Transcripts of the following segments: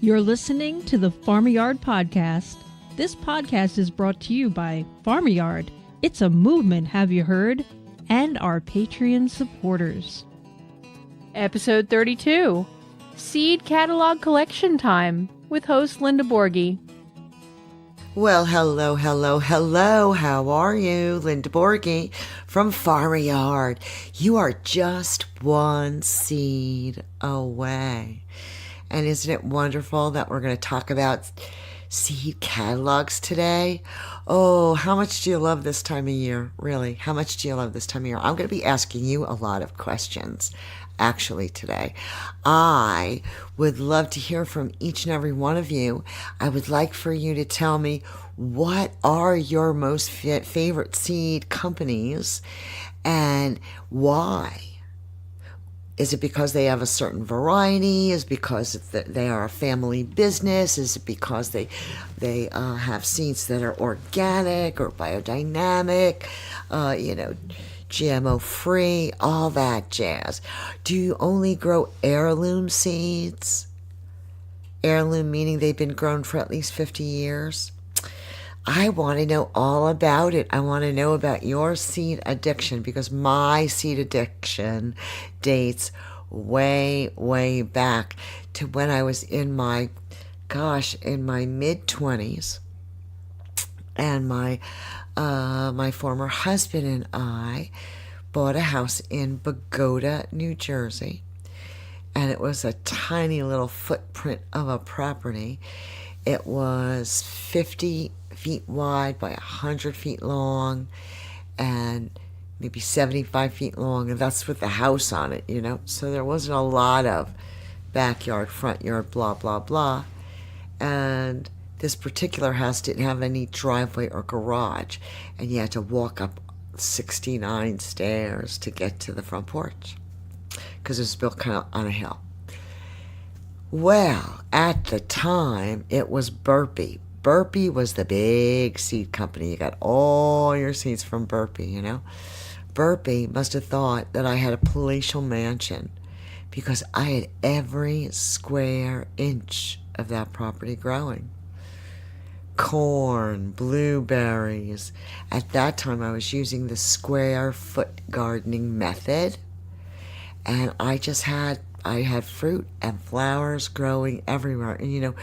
You're listening to the Farmer Yard Podcast. This podcast is brought to you by Farmer Yard. It's a movement, have you heard? And our Patreon supporters. Episode 32, Seed Catalog Collection Time, with host Linda Borghi. Well, hello. How are you? Linda Borghi from Farmer Yard. You are just one seed away. And isn't it wonderful that we're going to talk about seed catalogs today? Oh, how much do you love this time of year? Really, how much do you love this time of year? I'm going to be asking you a lot of questions, actually, today. I would love to hear from each and every one of you. I would like for you to tell me, what are your most favorite seed companies and why? Is it because they have a certain variety? Is it because they are a family business? Is it because they have seeds that are organic or biodynamic, GMO free, all that jazz? Do you only grow heirloom seeds? Heirloom meaning they've been grown for at least 50 years? I want to know all about it. I want to know about your seed addiction, because my seed addiction dates way back to when I was in my mid-20s. And my former husband and I bought a house in Bogota, New Jersey. And it was a tiny little footprint of a property. It was 50 feet wide by 100 feet long and maybe 75 feet long, and that's with the house on it, so there wasn't a lot of backyard, front yard, blah blah, and this particular house didn't have any driveway or garage, and you had to walk up 69 stairs to get to the front porch because it was built kind of on a hill. Well, at the time, it was Burpee. Burpee was the big seed company. You got all your seeds from Burpee, Burpee must have thought that I had a palatial mansion because I had every square inch of that property growing. Corn, blueberries. At that time, I was using the square foot gardening method, and I had fruit and flowers growing everywhere. And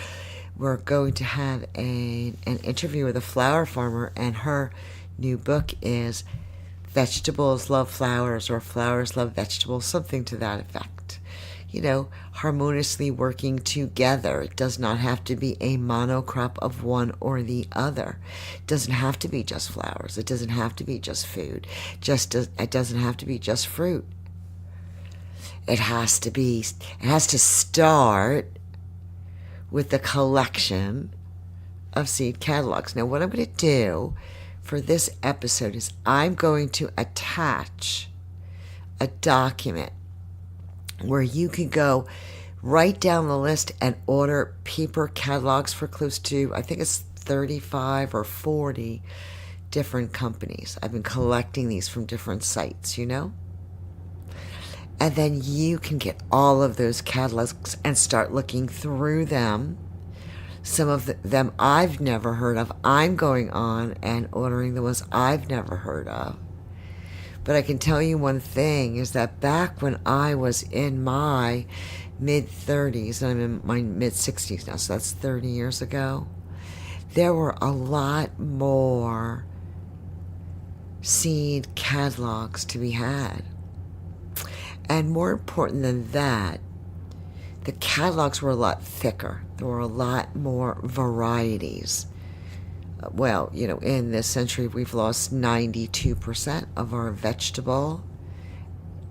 we're going to have an interview with a flower farmer, and her new book is Vegetables Love Flowers, or Flowers Love Vegetables, something to that effect. Harmoniously working together. It does not have to be a monocrop of one or the other. It doesn't have to be just flowers. It doesn't have to be just food. It doesn't have to be just fruit. It has to start with the collection of seed catalogs. Now, what I'm going to do for this episode is I'm going to attach a document where you can go right down the list and order paper catalogs for close to, I think it's 35 or 40 different companies. I've been collecting these from different sites, And then you can get all of those catalogs and start looking through them. Some of them I've never heard of. I'm going on and ordering the ones I've never heard of. But I can tell you one thing, is that back when I was in my mid-30s, and I'm in my mid-60s now, so that's 30 years ago, there were a lot more seed catalogs to be had. And more important than that, the catalogs were a lot thicker. There were a lot more varieties. Well, in this century, we've lost 92% of our vegetable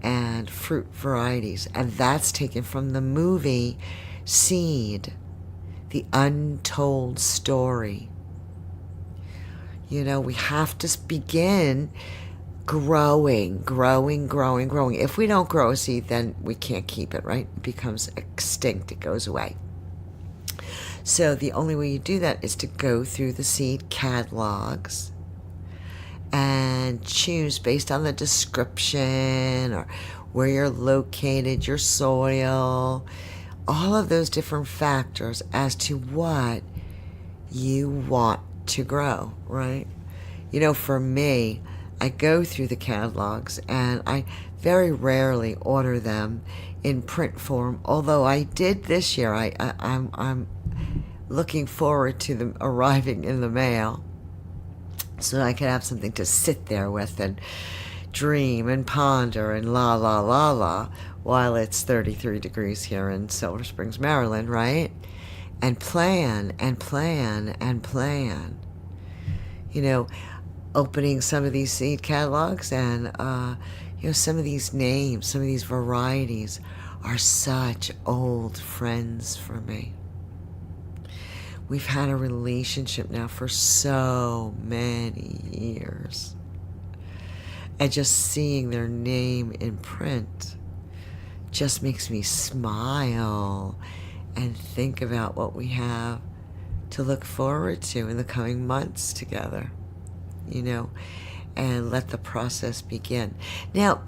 and fruit varieties. And that's taken from the movie Seed, the Untold Story. We have to begin growing. If we don't grow a seed, then we can't keep it, right? It becomes extinct. It goes away. So the only way you do that is to go through the seed catalogs and choose based on the description or where you're located, your soil, all of those different factors as to what you want to grow, right? For me, I go through the catalogs and I very rarely order them in print form, although I did this year. I'm looking forward to them arriving in the mail so I can have something to sit there with and dream and ponder and la la la la while it's 33 degrees here in Silver Springs, Maryland, right? And plan and plan and plan. Opening some of these seed catalogs and some of these names, some of these varieties are such old friends for me. We've had a relationship now for so many years. And just seeing their name in print just makes me smile and think about what we have to look forward to in the coming months together, and let the process begin. Now,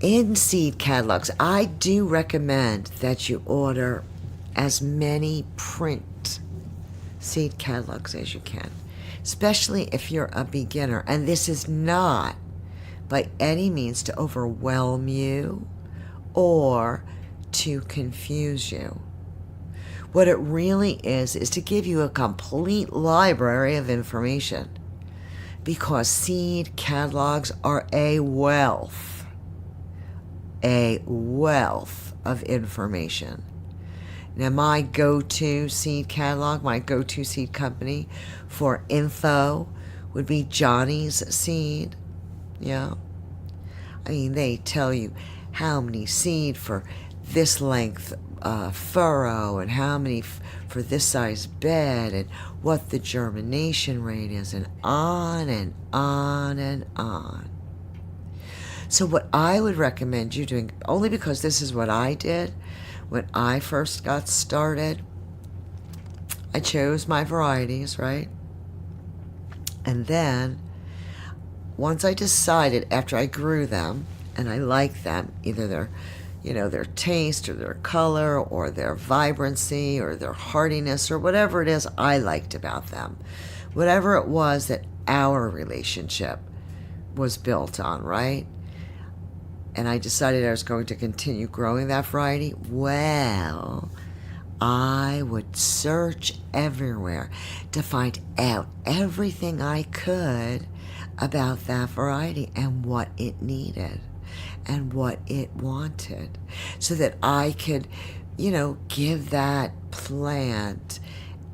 in seed catalogs, I do recommend that you order as many print seed catalogs as you can, especially if you're a beginner. And this is not by any means to overwhelm you or to confuse you. What it really is to give you a complete library of information, because seed catalogs are a wealth of information. Now, my go-to seed catalog, my go-to seed company for info would be Johnny's Seed. Yeah. They tell you how many seed for this length furrow and how many for this size bed and what the germination rate is, and on and on and on. So what I would recommend you doing, only because this is what I did when I first got started, I chose my varieties, right? And then once I decided, after I grew them and I liked them, either their taste or their color or their vibrancy or their hardiness or whatever it is I liked about them, whatever it was that our relationship was built on, right? And I decided I was going to continue growing that variety. Well, I would search everywhere to find out everything I could about that variety and what it needed and what it wanted, so that I could, give that plant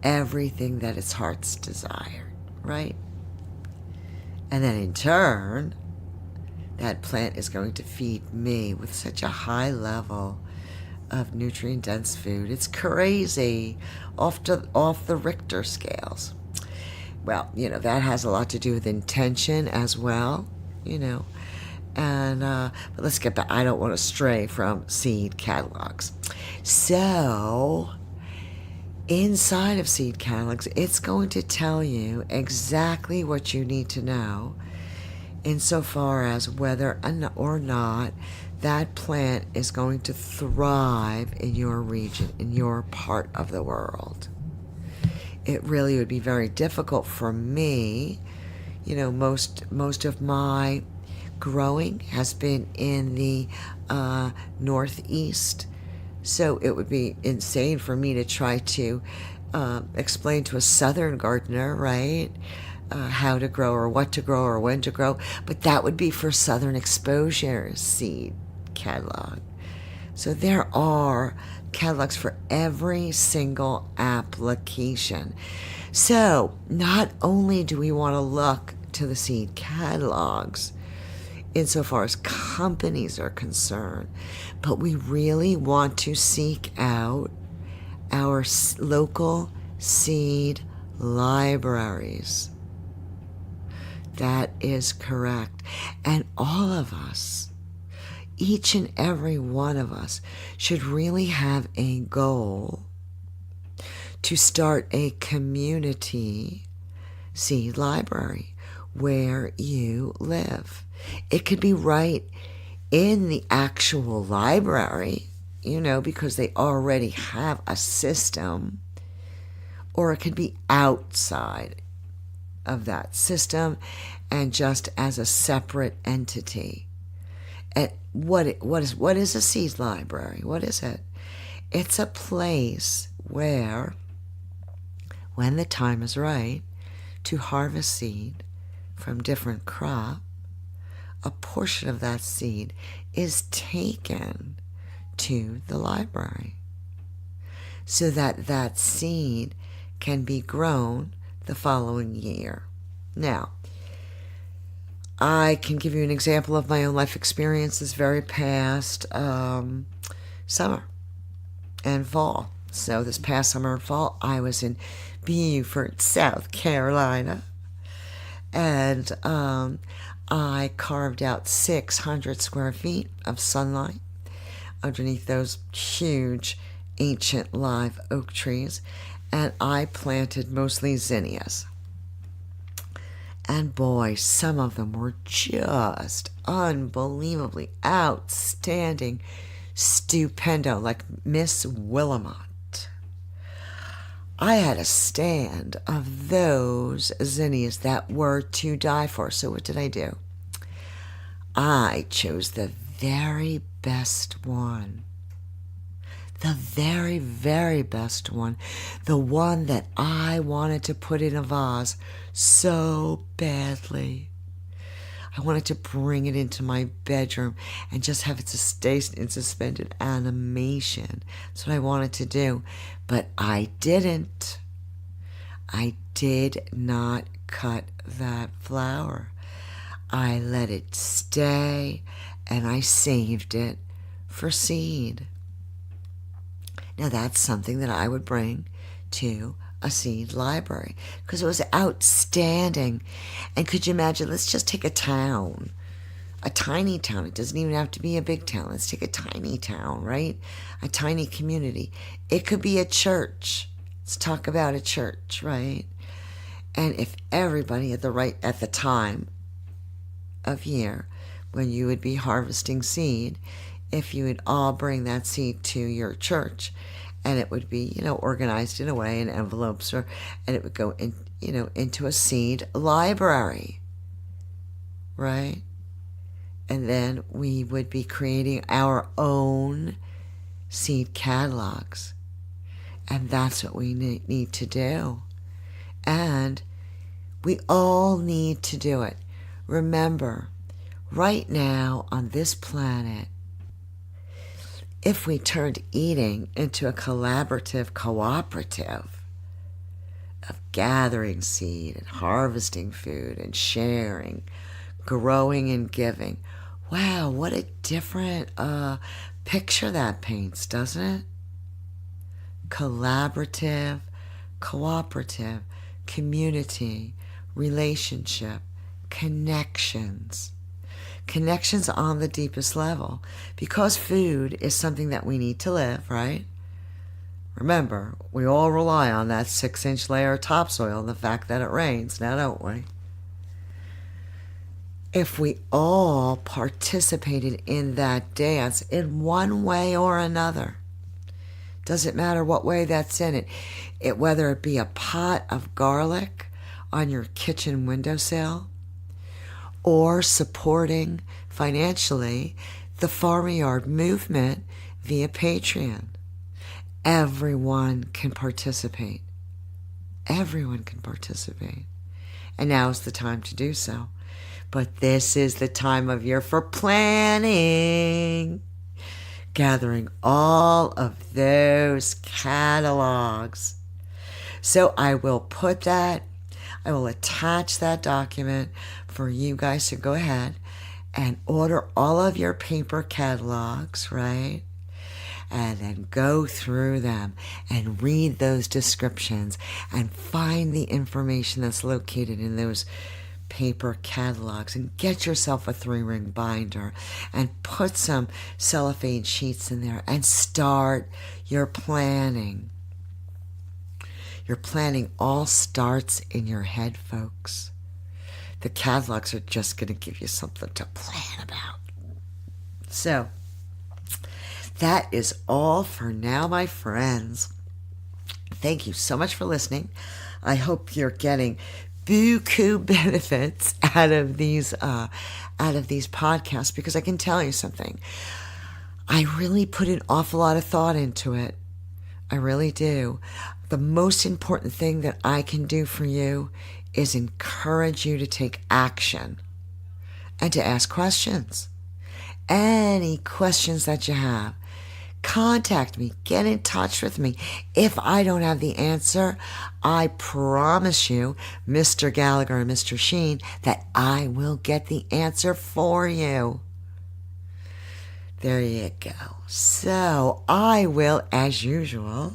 everything that its heart's desired, right? And then in turn, that plant is going to feed me with such a high level of nutrient-dense food. It's crazy, off the Richter scales. Well, that has a lot to do with intention as well, And but let's get back. I don't want to stray from seed catalogs. So inside of seed catalogs, it's going to tell you exactly what you need to know insofar as whether or not that plant is going to thrive in your region, in your part of the world. It really would be very difficult for me. Most of my growing has been in the Northeast, so it would be insane for me to try to explain to a Southern gardener, right, how to grow or what to grow or when to grow. But that would be for Southern Exposure seed catalog. So there are catalogs for every single application. So not only do we want to look to the seed catalogs insofar as companies are concerned, but we really want to seek out our local seed libraries. That is correct. And all of us, each and every one of us, should really have a goal to start a community seed library where you live. It could be right in the actual library, because they already have a system, or it could be outside of that system and just as a separate entity. And what is a seed library? What is it? It's a place where, when the time is right to harvest seed from different crop, a portion of that seed is taken to the library so that that seed can be grown the following year. Now, I can give you an example of my own life experience this very past summer and fall. So this past summer and fall, I was in Beaufort, South Carolina, and I carved out 600 square feet of sunlight underneath those huge ancient live oak trees, and I planted mostly zinnias. And boy, some of them were just unbelievably outstanding, stupendo, like Miss Willamette. I had a stand of those zinnias that were to die for. So what did I do? I chose the very best one. The very, very best one. The one that I wanted to put in a vase so badly. I wanted to bring it into my bedroom and just have it to stay in suspended animation. That's what I wanted to do. But I didn't. I did not cut that flower. I let it stay and I saved it for seed. Now that's something that I would bring to a seed library because it was outstanding. And could you imagine, let's just take a town, a tiny town. It doesn't even have to be a big town. Let's take a tiny town, right? A tiny community. It could be a church. Let's talk about a church, right? And if everybody at the time of year when you would be harvesting seed, if you would all bring that seed to your church, and it would be, organized in a way in envelopes, and it would go in, into a seed library, right? And then we would be creating our own seed catalogs, and that's what we need to do, and we all need to do it. Remember, right now on this planet, if we turned eating into a collaborative cooperative of gathering seed and harvesting food and sharing, growing and giving, wow, what a different picture that paints, doesn't it? Collaborative, cooperative, community, relationship, connections. Connections on the deepest level, because food is something that we need to live, right? Remember, we all rely on that 6-inch layer of topsoil and the fact that it rains, now don't we? If we all participated in that dance in one way or another, doesn't matter what way that's in it, whether it be a pot of garlic on your kitchen windowsill, or supporting financially the Farmyard movement via Patreon. Everyone can participate. Everyone can participate. And now is the time to do so. But this is the time of year for planning. Gathering all of those catalogs. So I will attach that document for you guys to go ahead and order all of your paper catalogs, right? And then go through them and read those descriptions and find the information that's located in those paper catalogs, and get yourself a 3-ring binder and put some cellophane sheets in there and start your planning. Your planning all starts in your head, folks. The catalogs are just going to give you something to plan about. So, that is all for now, my friends. Thank you so much for listening. I hope you're getting buku benefits out of these podcasts, because I can tell you something. I really put an awful lot of thought into it. I really do. The most important thing that I can do for you is encourage you to take action and to ask questions. Any questions that you have, contact me, get in touch with me. If I don't have the answer, I promise you, Mr. Gallagher and Mr. Sheen, that I will get the answer for you. There you go. So I will, as usual,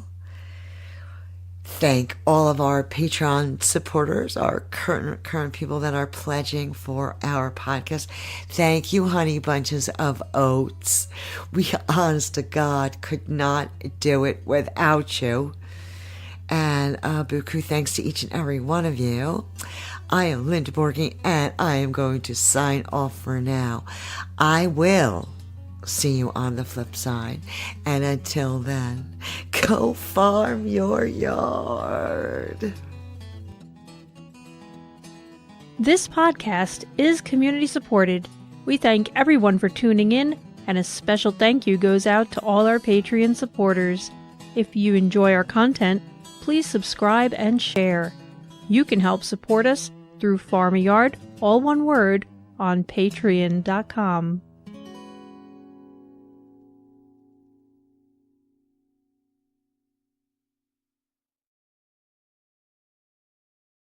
thank all of our Patreon supporters, our current people that are pledging for our podcast. Thank you, honey bunches of oats. We, honest to God, could not do it without you. And buku thanks to each and every one of you. I am Linda Borghi, and I am going to sign off for now. I will see you on the flip side. And until then, go farm your yard. This podcast is community supported. We thank everyone for tuning in, and a special thank you goes out to all our Patreon supporters. If you enjoy our content, please subscribe and share. You can help support us through Farm Yard, all one word, on patreon.com.